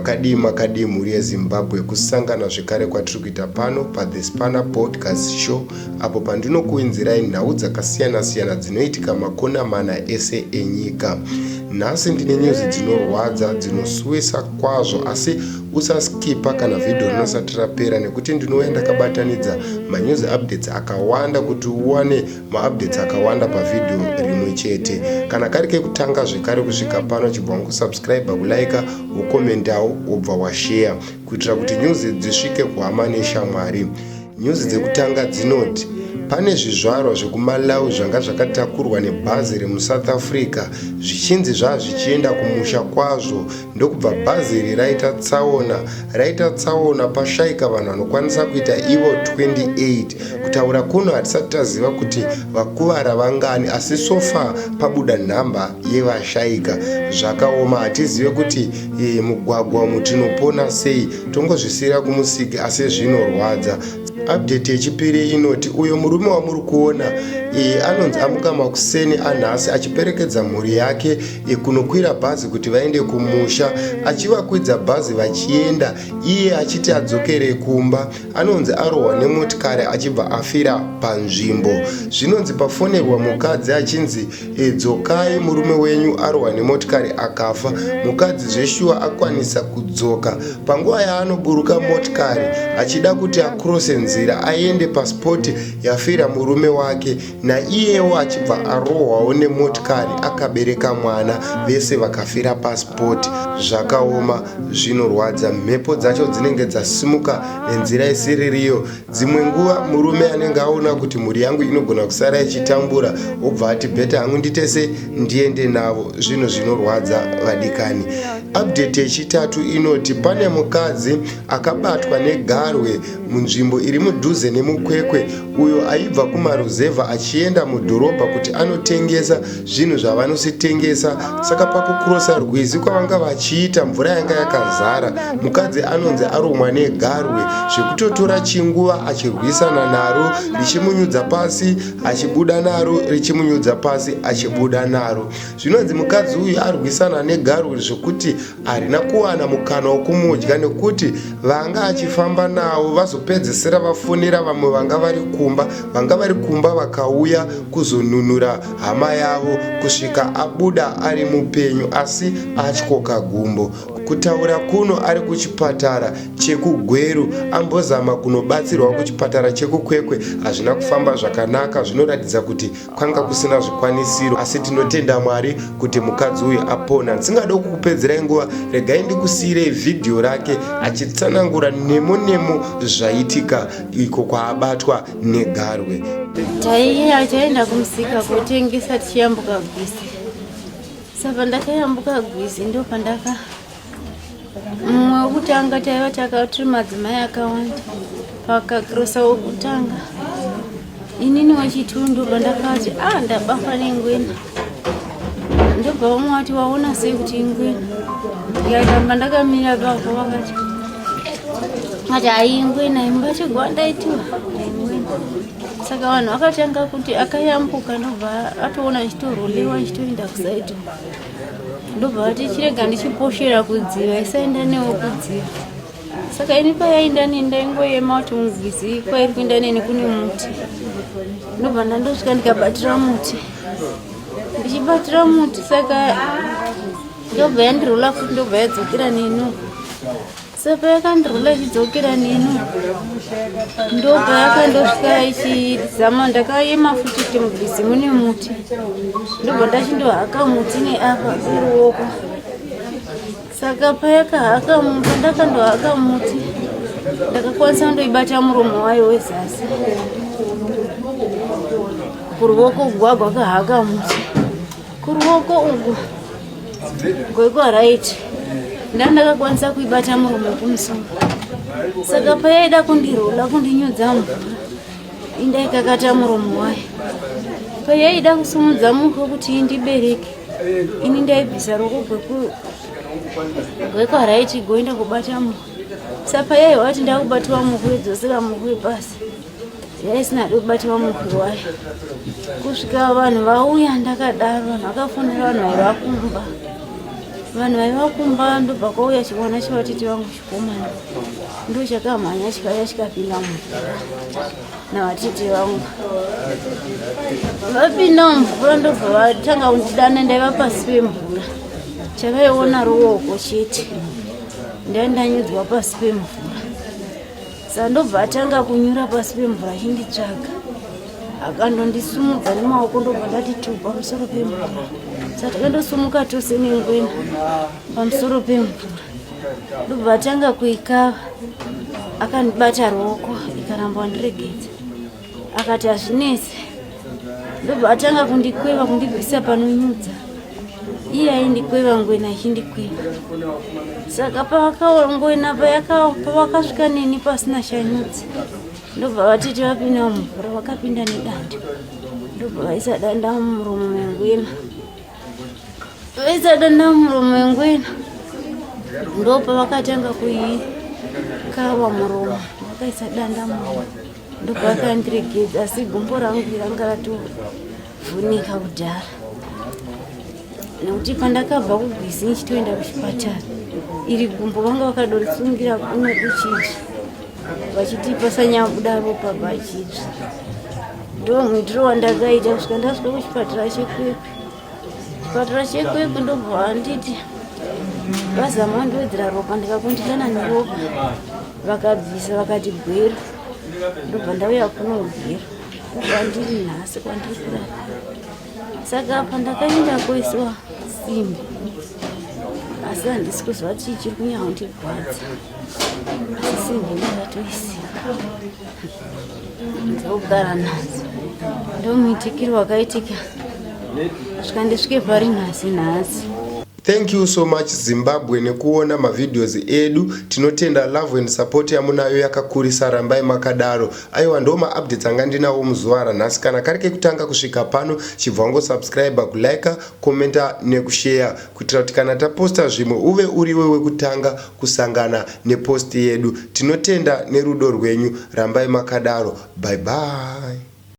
makadi mhuri yeZimbabwe kusangana zvekare kwatiri kuita pano paThe Spanner Podcast Show, apo pandinokuinzirai nhau dzakasiyana-siyana dzinoitika makona mana ese enyika. Nhasi ndine news dzinorwadza dzinosuwisa kwazvo, asi usaskipa kana vhidhiyo rinosati rapera nekuti ndinouya ndakabatanidza manews updates akawanda kuti uwane maupdates akawanda pavhidhiyo rimwe chete. Kana kari kekutanga zvekare kusvika pano, chibva kusubscribe, kulaika, wokomentawo, wobva washare kuitira kuti news dzisvike kuhama neshamwari. News dzekutanga dzinoti pane zvizvarwa zvekuMalawi zvanga zvakatakurwa nebhazi remuSouth Africa zvichinzi zvichienda kumusha kwazvo ndokubva bhazi iri raita tsaona pashayika vanhu vanokwanisa kuita ivo 28. Kutaura kuno hatisati taziva kuti vakuvara vangani, asi sofa pabuda nhamba yevashayika. Zvakaoma, hatizive kuti mugwagwa umu tinopona sei, tongozvisiyira kumusiki, asi zvinorwadza. Update yechipiri inoti uyo murume wamuri kuona anonzi amuka makuseni anhasi achiperekedza mhuri yake kunokwira bhazi kuti vaende kumusha. Achivakwidza bhazi vachienda, iye achiti adzokere kumba, anonzi arohwa nemotikari achibva afira panzvimbo. Zvinonzi pafonerwa mukadzi achinzi dzokai, murume wenyu arohwa nemotikari akafa. Mukadzi zveshuwa akwanisa kudzoka. Panguva yaanoburuka motikari achida kuti akrose nzira aende pasipoti yafira murume wake, naiyewo achibva arohwawo nemotikari akabereka mwana, vese vakafira pasipoti. Zvakaoma, zvinorwadza. Mhepo dzacho dzinenge dzasimuka nenzira isiririyo. Dzimwe nguva murume anenge aona kuti mhuri yangu inogona kusara ichitambura, obva ati bheta hangu nditese ndiende navo. Zvinhu zvinorwadza vadikani. Update yechitatu inoti pane mukadzi akabatwa negarwe munzvimbo iri mudhuze nemukwekwe, uyo aibva kumaruzevha achienda mudhorobha kuti anotengesa zvinhu zvavanositengesa. Saka pakukurosa rwizi kwavanga vachiita, mvura yanga yakazara, mukadzi anonzi arumwa negarwe zvekutotora chinguva achirwisana naro, richimunyudza pasi achibuda naro, richimunyudza pasi achibuda naro. Zvinonzi mukadzi uyu arwisana negarwe zvekuti harina kuwana mukana wokumudya, nekuti vanga achifamba navo vazopedzesera vafonera vamwe vanga vari kumba vakauya kuzonunura hama yavo kusvika abuda ari mupenyu, asi atyoka gumbo. Kutaura kuno ari kuchipatara chekuGweru, ambozama kunobatsirwa kuchipatara chekuKwekwe, hazvina kufamba zvakanaka. Zvinoratidza kuti kwanga kusina zvikwanisiro, asi tinotenda Mwari kuti mukadzi uyu apona. Ndisingade kukupedzerai nguva, regai ndikusiyirei vhidhiyo rake achitsanangura nemo zvaitika iko kwaabatwa negarwe. Taenda kumusika kutengesa tichiyambuka Gwizi. Saka ndakayambuka Gwizi ndo pandaka mumwe wokutanga taiva takati madzimai akawanda, pakakrosa wokutanga inini wachitundu pandakati ndabafa nengwena. Ndobva vamwe vati waona sei kuti ingwena? Ndikatamba ndakamira pako, vakati haingwena, imbachigwa ndaitiwa ingwena. Saka vanhu vakatanga kuti akayambuka, ndobva atoona chitorolewa chitoenda kusaito, ndobva vati chirega ndichiposhera kudziva, isaenda newo kudziva. Saka ini payaenda neni ndaingoema kuti muGwizi kwairi kuenda neni kune muti, ndobva ndandosvika ndikabatira muti. Ndichibatira muti, saka ndobva yandirola futi, ndobva yadzokera nenu. Saka yakandirola ichidzokera nenu, ndobva yakandosvika ichizama. Ndakaema futi kuti muGwizi mune muti, ndobva ndachindohaka muti neapa kuruoko. Saka payakahaka muti, ndakandohaka muti, ndakakwanisa kundoibata muromo wayo wezasi, kuruoko gwagwa kahaka muti, kuruoko uku gwekwa-right ndakakwanisa kuibata muromo kumusoro. Saka payaida kundirola kundinyudza mvura, indaikakata muromo wayo. Payaida kusumudza muko kuti indibereke, ini ndaibvisa roko gwekwa-right goenda kubata muko. Saka payaiwa kuti ndakubatwa muko idzosera muko pasi, yaisina kubatiwa muko wayo. Kusvika vanhu vauya ndakadaro, vanhu vakafonera vanhu vaiva kumba, vanhu vaivakumba ndobva kwauya chivana chevatete vangu chikomana ndo chakamhanya chikauya chikapinda mumvura navatete vangu. Vapinda mumvura ndobva vatanga kundidana ndaiva pasi pemvura, chavaiona ruoko chete ndandanyudzwa pasi pemvura. Saka ndobva atanga kunyura pasi pemvura achinditsvaga, akandondisumudza nemaoko ndobva ndati tupa pamusoro pemvura. Saka takandosumuka tose nengwena pamusoro pemvura, ndobva atanga kuikava, akandibata ruoko ikaramba wandiregedza, akati hazvinese. Ndobva atanga kundikweva kundibvisa panonyudza, iye aindikweva ngwena achindikweva. Saka pavakangwena pavakasvika neni pasina shanyudzi, ndobva vatete vapinda mumvura, vakapinda nedanda, ndobva vaisa danda mumuromo mengwena. Vaisa danda mumuromo mengwena ndopa vakatanga kuikava muromo, vakaisa danda muromo, ndobva vakandiregedza, asi gumbo rangu ranga ratovhunika kudhara. Nekuti pandakabva kugwizi nichitoenda kuchipatara, iri gumbo vanga vakadorisungira kuno kuchitsva, vachitipa sanyabuda ropa pachitsva. Ndo muitiro wandakaita kusvika ndasvika kuchipatara chekwekwe. Chipatara chekwekwe ndobva vanditi vazama ndowedzera ropa, ndikakundikana neropa, vakabvisa vakati gwero, ndobva ndauya kuno gwero, ndobva ndiri nhasi kwandiri kurara. Saka pandakaenda koiswa simbi, asi handisi kuzva kuti chiri kunyanya kundirwadza, asi simbi ndakatoisiya ndokugara nadzo. Ndomuitikiro wakaitika kusvika ndisvike pari nhasi. Thank you so much Zimbabwe nekuona mavideos edu. Tinotenda love and support yamunayo yakakurisa, rambai makadaro. Aiwa ndo ma-updates anga ndinawo muzuva ranhasi. Kana karike kutanga kusvika pano, chibva wango subscribe, kulika, komenta nekushare kuitira kuti kana taposta zvimwe uve uri wewe kutanga kusangana nepost yedu. Tinotenda nerudo rwenyu, rambai makadaro. Bye bye.